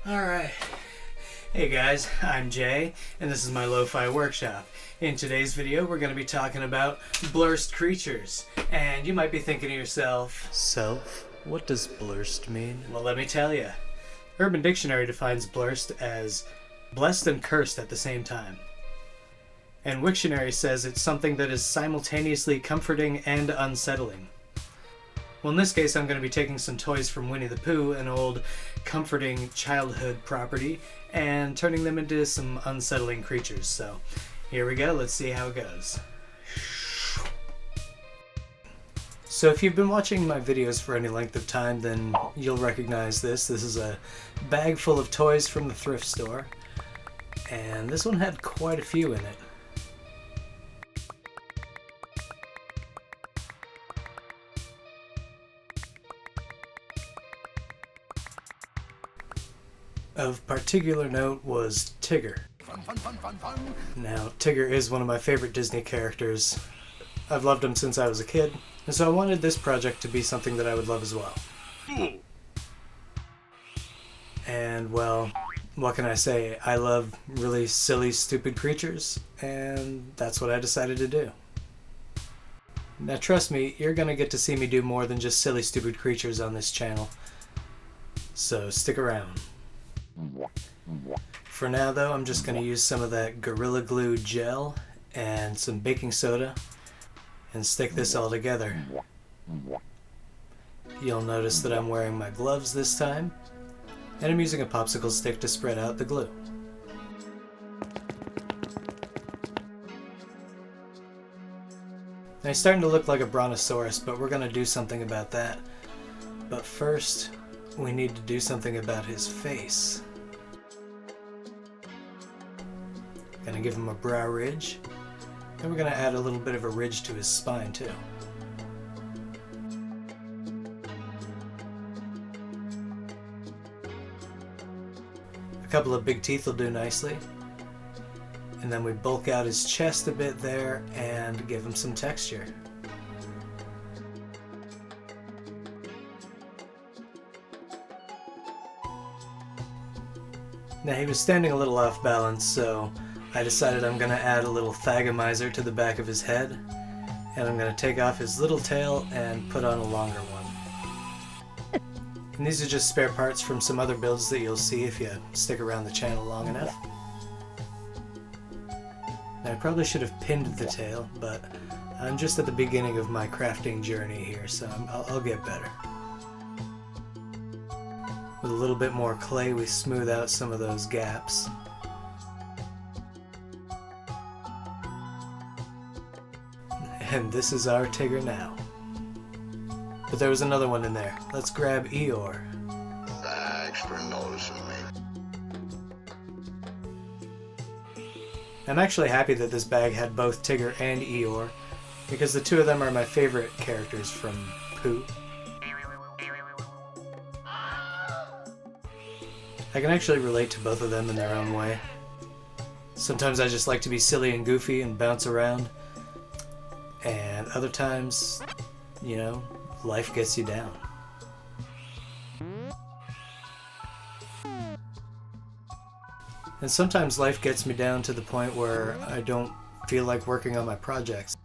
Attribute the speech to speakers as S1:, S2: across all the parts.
S1: Alright. Hey guys, I'm Jay, and this is my Lo-Fi Workshop. In today's video, we're going to be talking about Blursed creatures. And you might be thinking to yourself, what does Blursed mean? Well, let me tell you. Urban Dictionary defines Blursed as blessed and cursed at the same time. And Wiktionary says it's something that is simultaneously comforting and unsettling. Well, in this case, I'm going to be taking some toys from Winnie the Pooh, an old comforting childhood property, and turning them into some unsettling creatures. So here we go, let's see how it goes. So if you've been watching my videos for any length of time, then you'll recognize this. This is a bag full of toys from the thrift store, and this one had quite a few in it. Of particular note was Tigger. Now, Tigger is one of my favorite Disney characters. I've loved him since I was a kid, and so I wanted this project to be something that I would love as well. And, well, what can I say? I love really silly, stupid creatures, and that's what I decided to do. Now, trust me, you're gonna get to see me do more than just silly, stupid creatures on this channel. So, stick around. For now though, I'm just going to use some of that Gorilla Glue gel and some baking soda and stick this all together. You'll notice that I'm wearing my gloves this time, and I'm using a popsicle stick to spread out the glue. Now he's starting to look like a brontosaurus, but we're going to do something about that. But first, we need to do something about his face. Gonna give him a brow ridge, and we're gonna add a little bit of a ridge to his spine too. A couple of big teeth will do nicely, and then we bulk out his chest a bit there and give him some texture. Now he was standing a little off balance, so I decided I'm going to add a little thagomizer to the back of his head, and I'm going to take off his little tail and put on a longer one. And these are just spare parts from some other builds that you'll see if you stick around the channel long enough. Now I probably should have pinned the tail, but I'm just at the beginning of my crafting journey here, so I'll get better. With a little bit more clay, we smooth out some of those gaps. And this is our Tigger now. But there was another one in there. Let's grab Eeyore.
S2: Thanks for noticing me.
S1: I'm actually happy that this bag had both Tigger and Eeyore, because the two of them are my favorite characters from Pooh. I can actually relate to both of them in their own way. Sometimes I just like to be silly and goofy and bounce around. And other times, you know, life gets you down. And sometimes life gets me down to the point where I don't feel like working on my projects.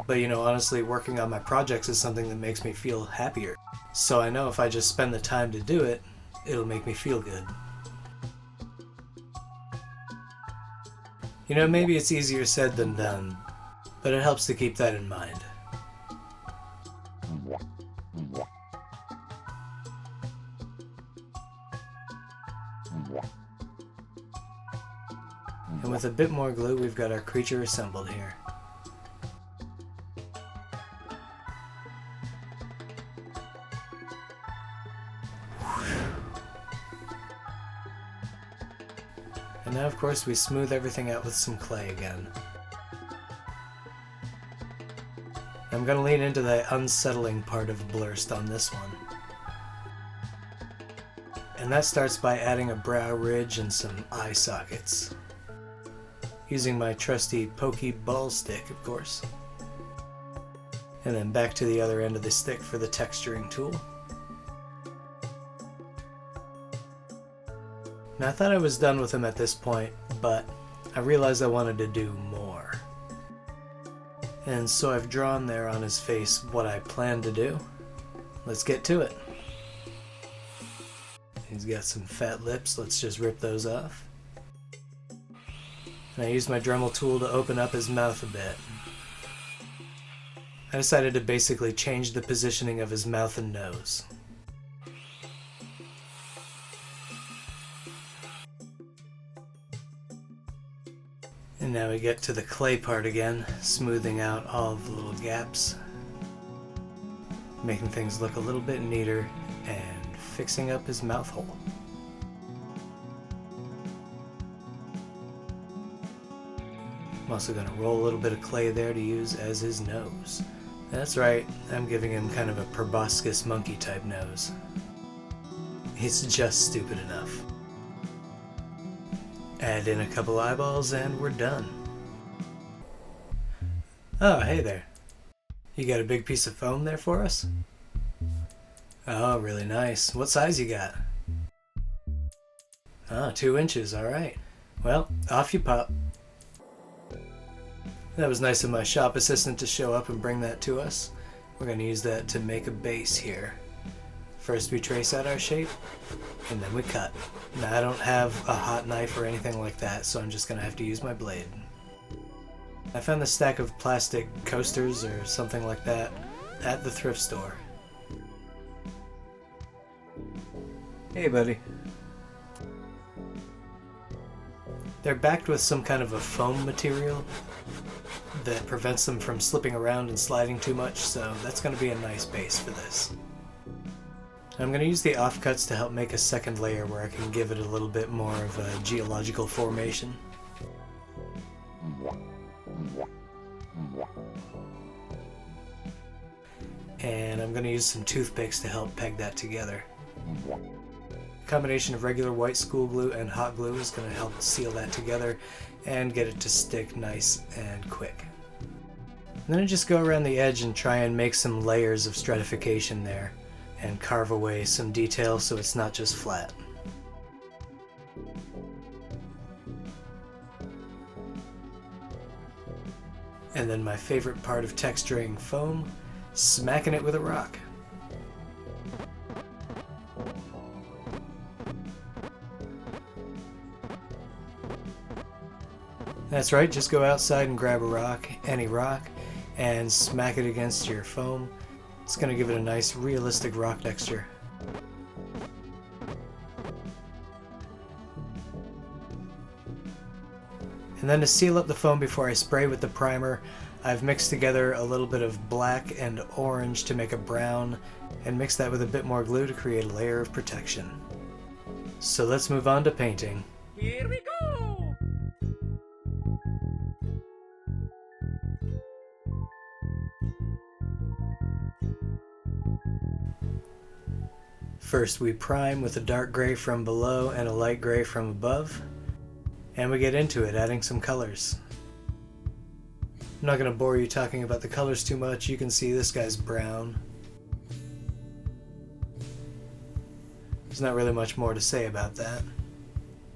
S1: But you know, honestly, working on my projects is something that makes me feel happier. So I know if I just spend the time to do it, it'll make me feel good. You know, maybe it's easier said than done, but it helps to keep that in mind. And with a bit more glue, we've got our creature assembled here. And now, of course, we smooth everything out with some clay again. I'm going to lean into the unsettling part of Blursed on this one. And that starts by adding a brow ridge and some eye sockets. Using my trusty pokey ball stick, of course. And then back to the other end of the stick for the texturing tool. Now I thought I was done with him at this point, but I realized I wanted to do more. And so I've drawn there on his face what I plan to do. Let's get to it. He's got some fat lips, let's just rip those off. And I used my Dremel tool to open up his mouth a bit. I decided to basically change the positioning of his mouth and nose. And now we get to the clay part again, smoothing out all of the little gaps, making things look a little bit neater, and fixing up his mouth hole. I'm also going to roll a little bit of clay there to use as his nose. That's right, I'm giving him kind of a proboscis monkey type nose. He's just stupid enough. Add in a couple eyeballs and we're done. Oh, hey there. You got a big piece of foam there for us? Oh, really nice. What size you got? Ah, 2 inches, alright. Well, off you pop. That was nice of my shop assistant to show up and bring that to us. We're going to use that to make a base here. First we trace out our shape, and then we cut. Now I don't have a hot knife or anything like that, so I'm just going to have to use my blade. I found this stack of plastic coasters or something like that at the thrift store. Hey buddy. They're backed with some kind of a foam material that prevents them from slipping around and sliding too much, so that's going to be a nice base for this. I'm going to use the offcuts to help make a second layer where I can give it a little bit more of a geological formation. And I'm going to use some toothpicks to help peg that together. A combination of regular white school glue and hot glue is going to help seal that together and get it to stick nice and quick. And then I just go around the edge and try and make some layers of stratification there and carve away some detail so it's not just flat. And then my favorite part of texturing foam, smacking it with a rock. That's right, just go outside and grab a rock, any rock, and smack it against your foam. It's going to give it a nice realistic rock texture. And then to seal up the foam before I spray with the primer, I've mixed together a little bit of black and orange to make a brown, and mixed that with a bit more glue to create a layer of protection. So let's move on to painting.
S3: Here we go!
S1: First we prime with a dark gray from below and a light gray from above, and we get into it, adding some colors. I'm not going to bore you talking about the colors too much. You can see this guy's brown. There's not really much more to say about that.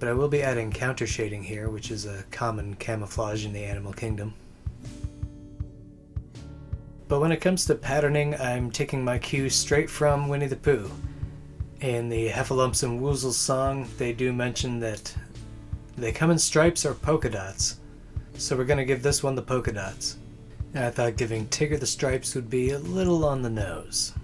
S1: But I will be adding counter shading here, which is a common camouflage in the animal kingdom. But when it comes to patterning, I'm taking my cue straight from Winnie the Pooh. In the Heffalumps and Woozles song, they do mention that they come in stripes or polka dots. So we're going to give this one the polka dots. And I thought giving Tigger the stripes would be a little on the nose.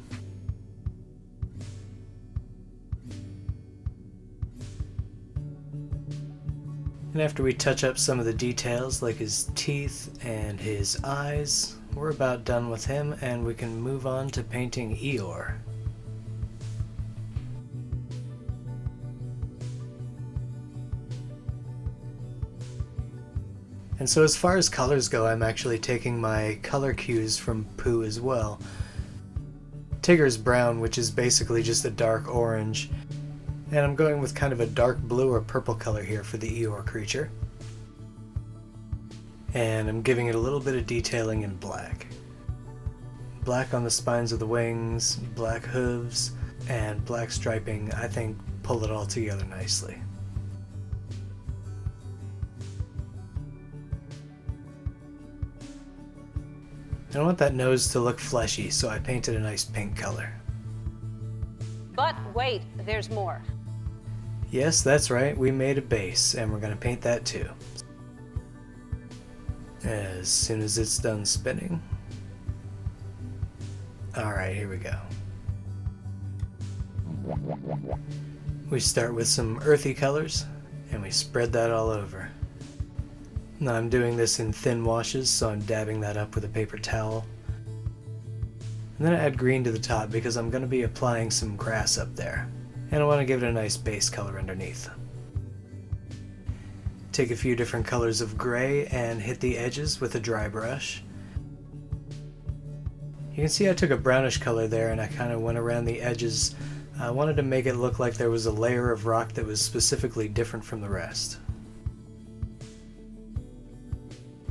S1: And after we touch up some of the details like his teeth and his eyes, we're about done with him and we can move on to painting Eeyore. And so as far as colors go, I'm actually taking my color cues from Pooh as well. Tigger's brown, which is basically just a dark orange, And I'm going with kind of a dark blue or purple color here for the Eeyore creature. And I'm giving it a little bit of detailing in black. Black on the spines of the wings, black hooves, and black striping, I think, pull it all together nicely. I want that nose to look fleshy, so I painted a nice pink color.
S3: But wait, there's more.
S1: Yes, that's right, we made a base, and we're going to paint that too. As soon as it's done spinning. Alright, here we go. We start with some earthy colors, and we spread that all over. Now I'm doing this in thin washes, so I'm dabbing that up with a paper towel. And then I add green to the top because I'm going to be applying some grass up there. And I want to give it a nice base color underneath. Take a few different colors of gray and hit the edges with a dry brush. You can see I took a brownish color there and I kind of went around the edges. I wanted to make it look like there was a layer of rock that was specifically different from the rest.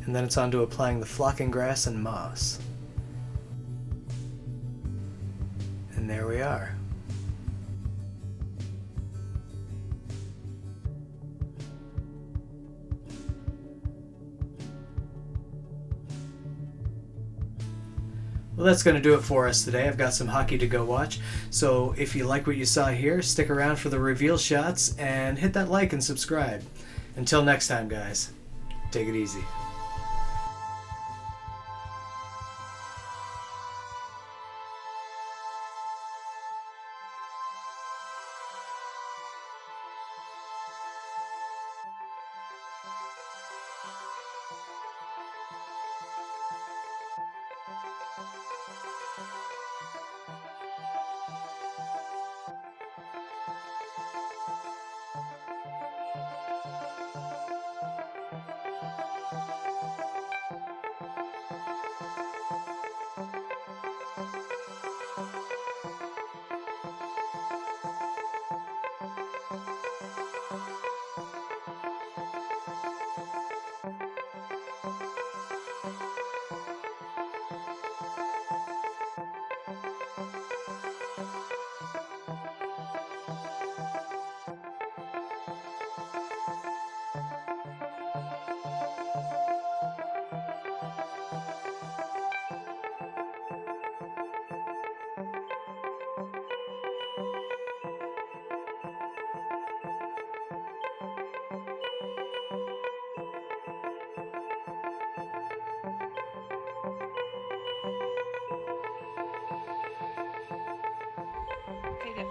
S1: And then it's on to applying the flocking grass and moss. And there we are. Well, that's going to do it for us today. I've got some hockey to go watch. So if you like what you saw here, stick around for the reveal shots and hit that like and subscribe. Until next time, guys, take it easy.
S3: Okay, good.